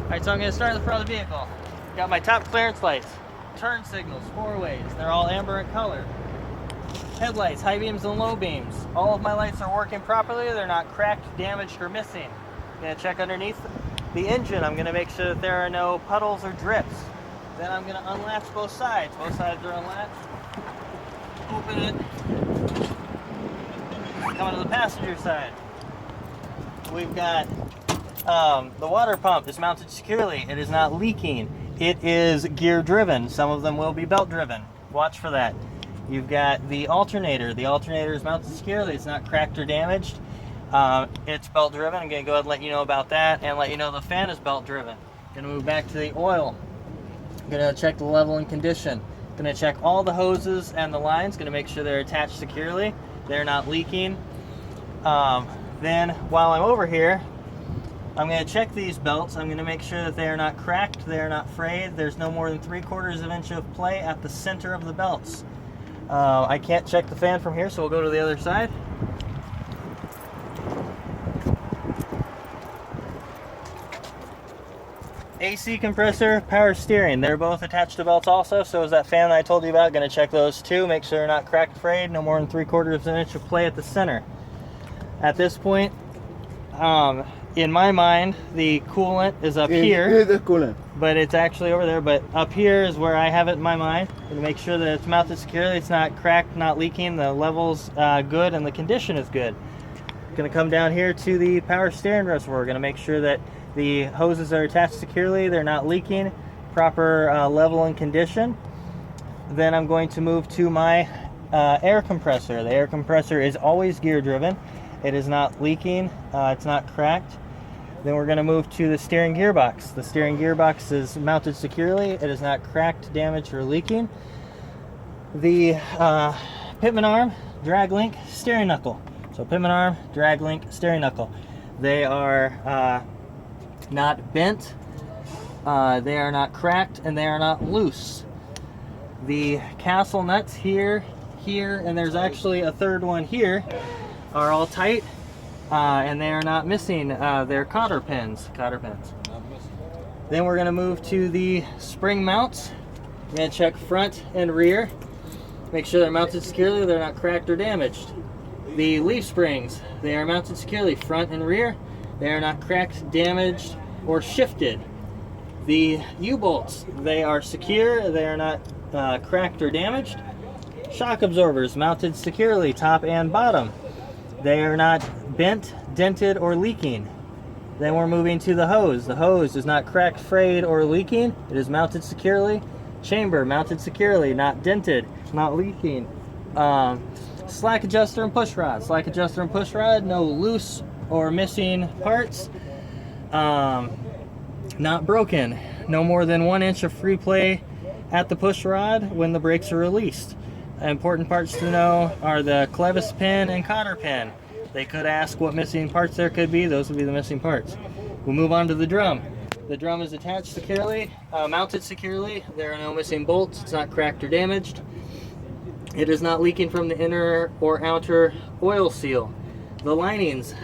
Alright, so I'm going to start at the front of the vehicle. Got my top clearance lights, turn signals, 4-ways. They're all amber in color. Headlights, high beams and low beams. All of my lights are working properly. They're not cracked, damaged, or missing. I'm going to check underneath the engine. I'm going to make sure that there are no puddles or drips. Then I'm going to unlatch both sides. Both sides are unlatched. Open it. Coming to the passenger side. We've got the water pump is mounted securely. It is not leaking. It is gear driven. Some of them will be belt driven. Watch for that. You've got the alternator. The alternator is mounted securely. It's not cracked or damaged. It's belt driven. I'm going to go ahead and let you know about that and let you know the fan is belt driven. Going to move back to the oil. Going to check the level and condition. Going to check all the hoses and the lines. Going to make sure they're attached securely. They're not leaking. Then while I'm over here, I'm going to check these belts. I'm going to make sure that they are not cracked, they are not frayed. There's no more than 3/4 inch of play at the center of the belts. I can't check the fan from here, so we'll go to the other side. AC compressor, power steering, they're both attached to belts also, so is that fan that I told you about. Going to check those too, make sure they're not cracked, frayed, no more than 3/4 inch of play at the center. At this point, in my mind, the coolant is up here. Here's the coolant. But it's actually over there. But up here is where I have it in my mind. I'm going to make sure that it's mounted securely. It's not cracked, not leaking. The level's good and the condition is good. Going to come down here to the power steering reservoir. Going to make sure that the hoses are attached securely. They're not leaking. Proper level and condition. Then I'm going to move to my air compressor. The air compressor is always gear driven. It is not leaking. It's not cracked. Then we're going to move to the steering gearbox. The steering gearbox is mounted securely. It is not cracked, damaged, or leaking. The pitman arm, drag link, steering knuckle. So pitman arm, drag link, steering knuckle. They are not bent, they are not cracked, and they are not loose. The castle nuts here, and there's actually a third one here, are all tight. And they are not missing. They're cotter pins. Then we're going to move to the spring mounts. We're going to check front and rear. Make sure they're mounted securely. They're not cracked or damaged. The leaf springs, they are mounted securely front and rear. They are not cracked, damaged, or shifted. The U-bolts, they are secure. They are not cracked or damaged. Shock absorbers mounted securely top and bottom. They are not bent, dented, or leaking. Then we're moving to the hose. The hose is not cracked, frayed, or leaking. It is mounted securely. Chamber mounted securely, not dented, not leaking. Slack adjuster and push rod. Slack adjuster and push rod, no loose or missing parts. Not broken. No more than 1 inch of free play at the push rod when the brakes are released. Important parts to know are the clevis pin and cotter pin. They could ask what missing parts there could be. Those would be the missing parts. We'll move on to the drum. The drum is attached securely, mounted securely. There are no missing bolts. It's not cracked or damaged. It is not leaking from the inner or outer oil seal. The linings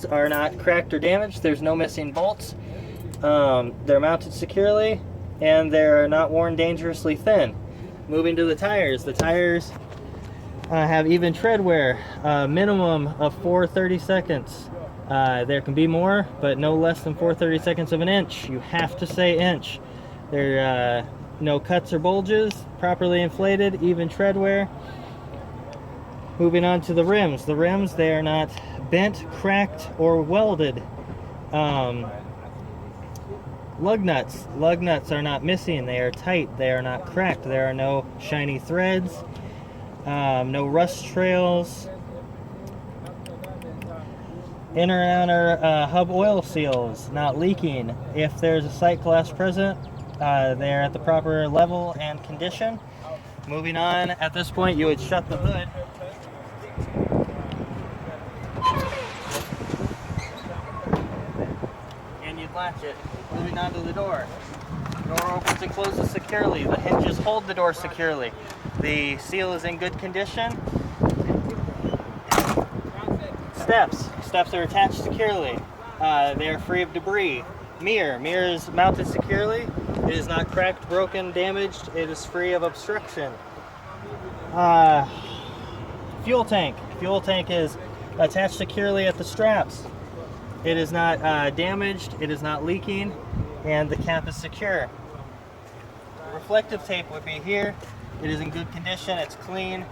are not cracked or damaged. There's no missing bolts. They're mounted securely, and they're not worn dangerously thin. Moving to the tires have even tread wear, minimum of 4/32. There can be more, but no less than 4/32 of an inch. You have to say inch. There are no cuts or bulges, properly inflated, even tread wear. Moving on to the rims. The rims, they are not bent, cracked, or welded. Lug nuts are not missing. They are tight. They are not cracked. There are no shiny threads, no rust trails. Inner and outer hub oil seals not leaking. If there's a sight glass present, they're at the proper level and condition. Moving on, at this point you would shut the hood. And you'd latch it. Moving on to the door. Door opens and closes securely. The hinges hold the door securely. The seal is in good condition. Steps are attached securely. They are free of debris. Mirror is mounted securely. It is not cracked, broken, damaged. It is free of obstruction. Fuel tank is attached securely at the straps. It is not damaged, it is not leaking, and the cap is secure. Reflective tape would be here. It is in good condition, it's clean.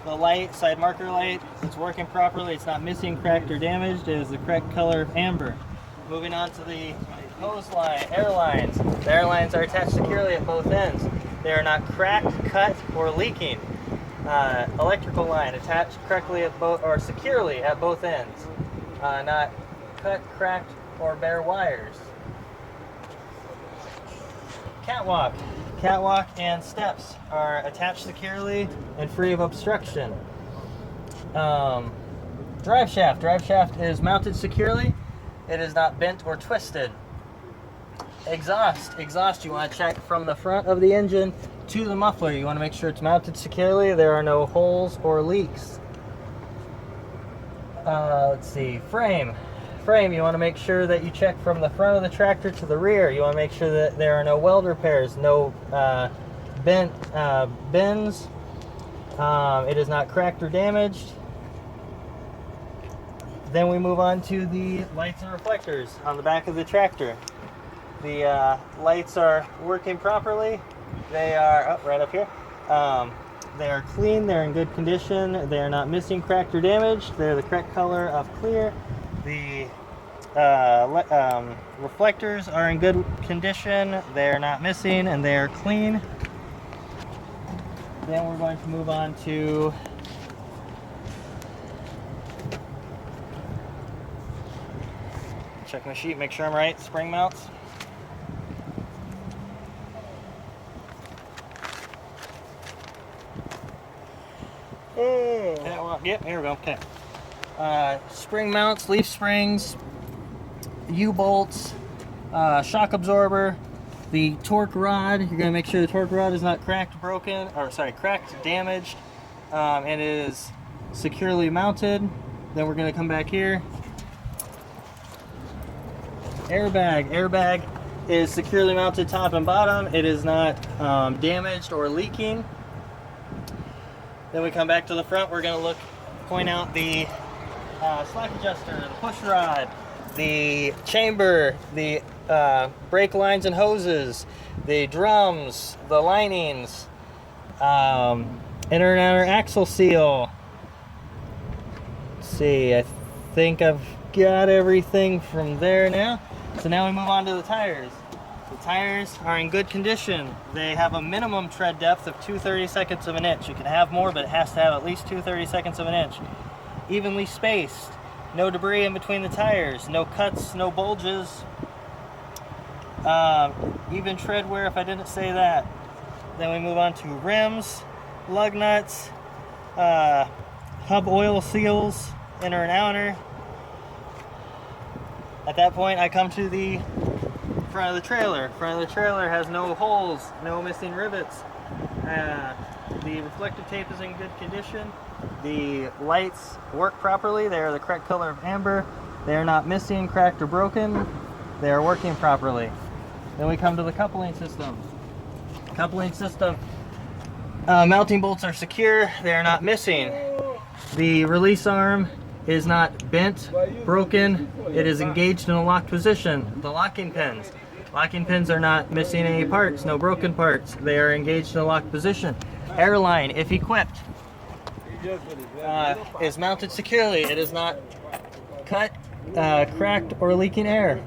The light, side marker light, it's working properly. It's not missing, cracked, or damaged. It is the correct color of amber. Moving on to the hose line, air lines. The air lines are attached securely at both ends. They are not cracked, cut, or leaking. Electrical line attached correctly at both, or securely at both ends. Not cut, cracked, or bare wires. Catwalk and steps are attached securely and free of obstruction. Drive shaft is mounted securely. It is not bent or twisted. Exhaust you want to check from the front of the engine to the muffler. You want to make sure it's mounted securely. There are no holes or leaks. Let's see, frame, you want to make sure that you check from the front of the tractor to the rear. You want to make sure that there are no weld repairs, no bent bends. It is not cracked or damaged. Then we move on to the lights and reflectors on the back of the tractor. The lights are working properly. They are right up here. They are clean, they're in good condition, they are not missing, cracked, or damaged. They're the correct color of clear. The reflectors are in good condition, they're not missing, and they are clean. Then we're going to move on to check my sheet, make sure I'm right. Spring mounts. Yep, here we go. Okay. Spring mounts, leaf springs, U-bolts, shock absorber, the torque rod. You're going to make sure the torque rod is not cracked, broken, or sorry, cracked, damaged, and it is securely mounted. Then we're going to come back here. Airbag is securely mounted top and bottom. It is not damaged or leaking. Then we come back to the front. We're going to point out the slack adjuster, the push rod, the chamber, the brake lines and hoses, the drums, the linings, inner and outer axle seal. Let's see, I think I've got everything from there now. So now we move on to the tires. The tires are in good condition. They have a minimum tread depth of 2/32 of an inch. You can have more, but it has to have at least 2/32 of an inch. Evenly spaced. No debris in between the tires. No cuts, no bulges. Even tread wear if I didn't say that. Then we move on to rims, lug nuts, hub oil seals, inner and outer. At that point I come to the front of the trailer. Front of the trailer has no holes, no missing rivets. The reflective tape is in good condition. The lights work properly. They are the correct color of amber. They are not missing, cracked, or broken. They are working properly. Then we come to the coupling system. Mounting bolts are secure. They are not missing. The release arm is not bent, broken. It is engaged in a locked position. The locking pins are not missing any parts, no broken parts. They are engaged in a locked position. Airline, if equipped, is mounted securely. It is not cut, cracked, or leaking air.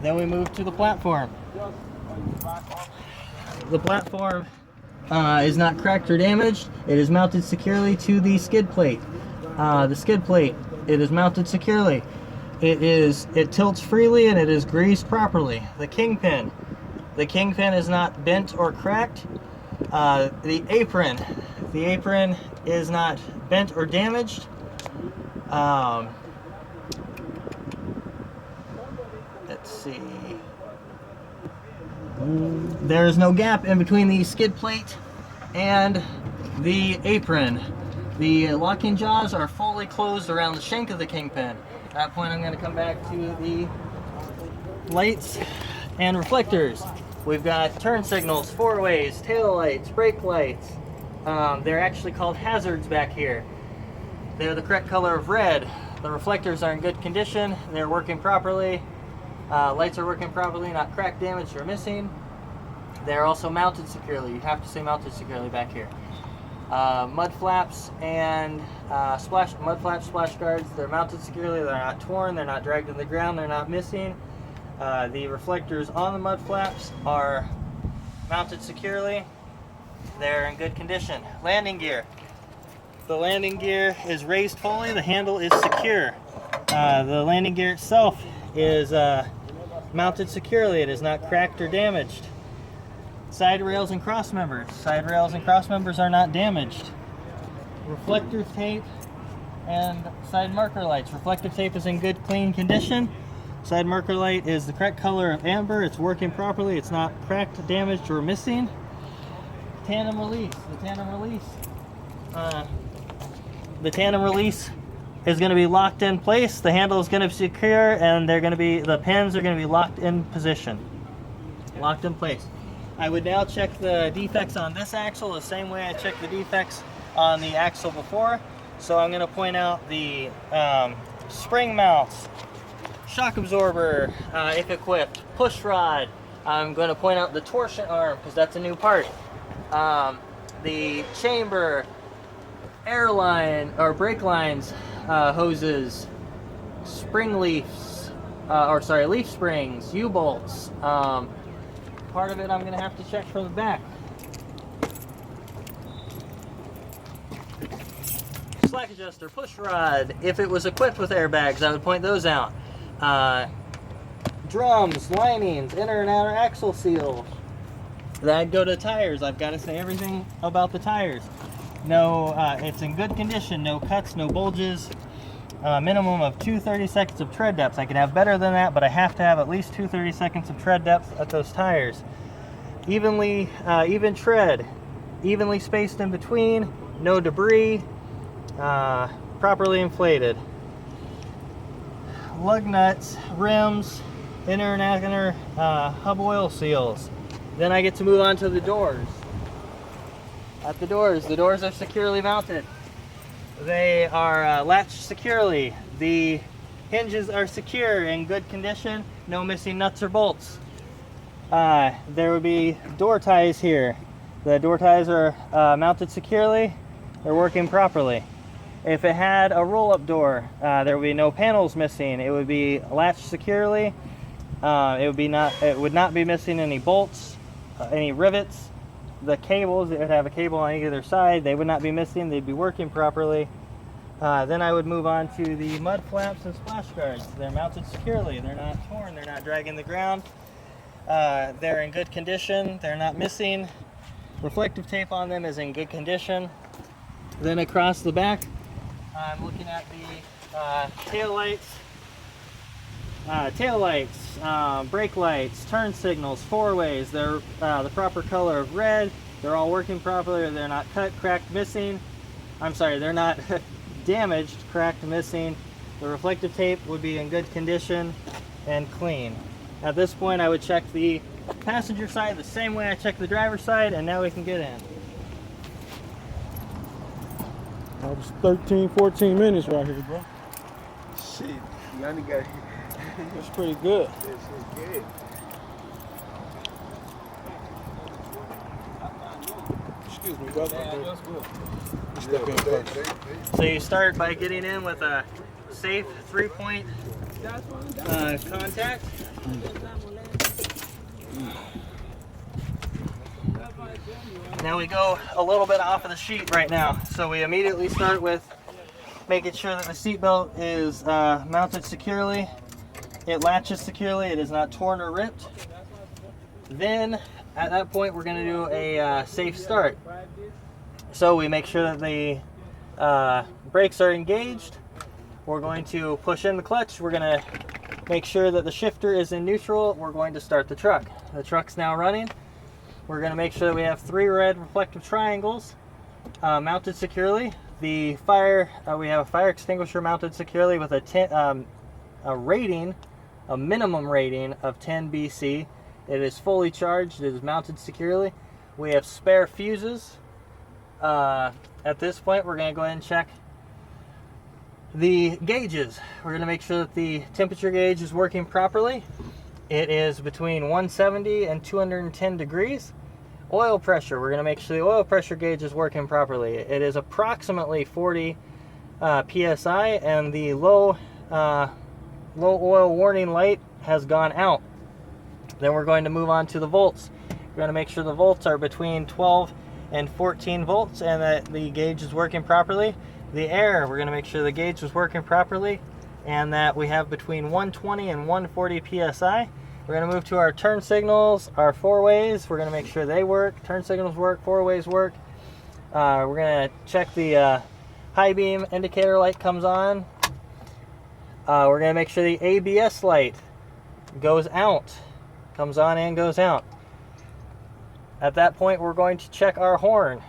Then we move to the platform. The platform is not cracked or damaged. It is mounted securely to the skid plate. The skid plate, it is mounted securely. It tilts freely and it is greased properly. The kingpin is not bent or cracked. The apron is not bent or damaged. Let's see. There is no gap in between the skid plate and the apron. The locking jaws are fully closed around the shank of the kingpin. At that point, I'm going to come back to the lights and reflectors. We've got turn signals, four-ways, tail lights, brake lights. They're actually called hazards back here. They're the correct color of red. The reflectors are in good condition. They're working properly. Lights are working properly, not cracked, damaged, or missing. They're also mounted securely. You have to stay mounted securely back here. Mud flaps and splash guards. They're mounted securely. They're not torn. They're not dragged in the ground. They're not missing. The reflectors on the mud flaps are mounted securely. They're in good condition. Landing gear. The landing gear is raised fully. The handle is secure. The landing gear itself is mounted securely. It is not cracked or damaged. Side rails and cross members. Side rails and cross members are not damaged. Reflector tape and side marker lights. Reflector tape is in good, clean condition. Side marker light is the correct color of amber. It's working properly. It's not cracked, damaged, or missing. Tandem release. The tandem release is going to be locked in place. The handle is going to be secure, and the pins are going to be locked in position. Locked in place. I would now check the defects on this axle the same way I checked the defects on the axle before. So I'm going to point out the spring mounts, shock absorber, if equipped, push rod. I'm going to point out the torsion arm because that's a new part. The chamber, air line or brake lines, hoses, spring leafs, leaf springs, U-bolts. Part of it I'm going to have to check from the back. Slack adjuster, push rod. If it was equipped with airbags, I would point those out. Drums, linings, inner and outer axle seals. Then go to tires. I've got to say everything about the tires. No, it's in good condition. No cuts, no bulges. Minimum of 2 30-seconds of tread depth. I can have better than that, but I have to have at least 2 30-seconds of tread depth at those tires. Even tread, evenly spaced in between, no debris, properly inflated. Lug nuts, rims, inner and outer hub oil seals. Then I get to move on to the doors. At the doors are securely mounted. They are latched securely. The hinges are secure, in good condition, no missing nuts or bolts. There would be door ties here. The door ties are mounted securely. They're working properly. If it had a roll-up door, there would be no panels missing. It would be latched securely. It would not be missing any bolts, any rivets. The cables, it would have a cable on either side. They would not be missing. They'd be working properly. Then I would move on to the mud flaps and splash guards. They're mounted securely. They're not torn. They're not dragging the ground. They're in good condition. They're not missing. Reflective tape on them is in good condition. Then across the back, I'm looking at the tail lights, brake lights, turn signals, four-ways. They're the proper color of red. They're all working properly. They're not cut, cracked, missing. I'm sorry, they're not damaged, cracked, missing. The reflective tape would be in good condition and clean. At this point, I would check the passenger side the same way I check the driver's side, and now we can get in. That was 13, 14 minutes right here, bro. Shit, you only got That's pretty good. It's good. Excuse me, brother. Yeah, that's good. Step in first. So you start by getting in with a safe 3-point contact. Now we go a little bit off of the sheet right now. So we immediately start with making sure that the seatbelt is mounted securely. It latches securely. It is not torn or ripped. Then at that point we're going to do a safe start. So we make sure that the brakes are engaged. We're going to push in the clutch. We're going to make sure that the shifter is in neutral. We're going to start the truck. The truck's now running. We're going to make sure that we have 3 red reflective triangles mounted securely. We have a fire extinguisher mounted securely with a rating a minimum rating of 10 BC. It is fully charged. It is mounted securely. We have spare fuses. At this point, we're going to go ahead and check the gauges. We're going to make sure that the temperature gauge is working properly. It is between 170 and 210 degrees. Oil pressure, we're going to make sure the oil pressure gauge is working properly. It is approximately 40 psi, and the low oil warning light has gone out. Then we're going to move on to the volts. We're going to make sure the volts are between 12 and 14 volts and that the gauge is working properly. The air, we're going to make sure the gauge is working properly and that we have between 120 and 140 psi. We're going to move to our turn signals, our four-ways. We're going to make sure they work. Turn signals work, four-ways work. We're going to check the high beam indicator light comes on. We're going to make sure the ABS light goes out, comes on and goes out. At that point, we're going to check our horn.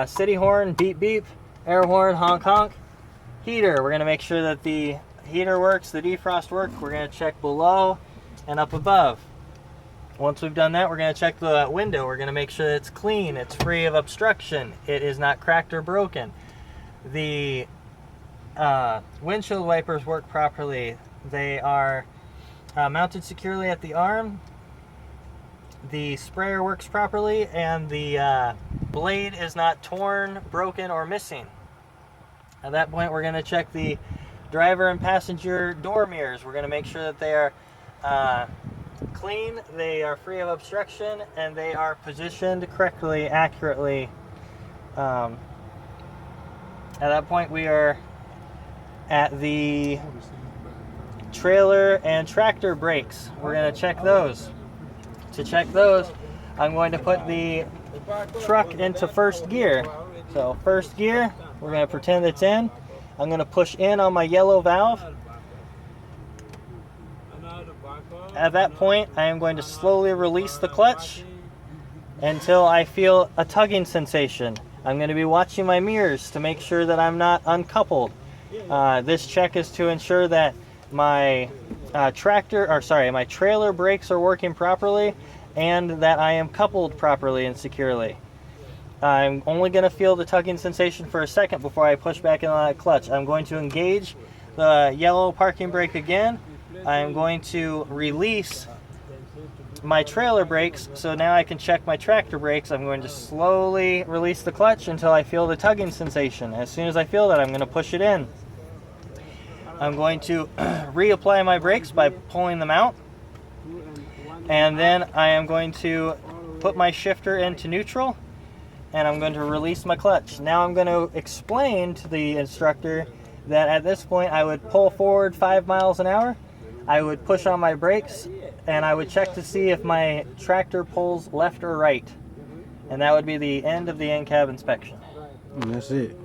City horn, beep beep, air horn, honk honk. Heater, we're going to make sure that the heater works, the defrost works. We're going to check below and up above. Once we've done that, we're going to check the window. We're going to make sure it's clean, it's free of obstruction, it is not cracked or broken. The windshield wipers work properly. They are mounted securely at the arm. The sprayer works properly, and the blade is not torn, broken, or missing. At that point, we're going to check the driver and passenger door mirrors. We're going to make sure that they are clean, they are free of obstruction, and they are positioned correctly, accurately. At that point, we are at the trailer and tractor brakes. We're going to check those. To check those, I'm going to put the truck into first gear. So first gear, we're going to pretend it's in. I'm going to push in on my yellow valve. At that point, I am going to slowly release the clutch until I feel a tugging sensation. I'm going to be watching my mirrors to make sure that I'm not uncoupled. This check is to ensure that my my trailer brakes are working properly and that I am coupled properly and securely. I'm only going to feel the tugging sensation for a second before I push back in on that clutch. I'm going to engage the yellow parking brake again. I'm going to release my trailer brakes, so now I can check my tractor brakes. I'm going to slowly release the clutch until I feel the tugging sensation. As soon as I feel that, I'm going to push it in. I'm going to reapply my brakes by pulling them out, and then I am going to put my shifter into neutral, and I'm going to release my clutch. Now I'm going to explain to the instructor that at this point I would pull forward 5 miles an hour, I would push on my brakes, and I would check to see if my tractor pulls left or right. And that would be the end of the in-cab inspection. And that's it.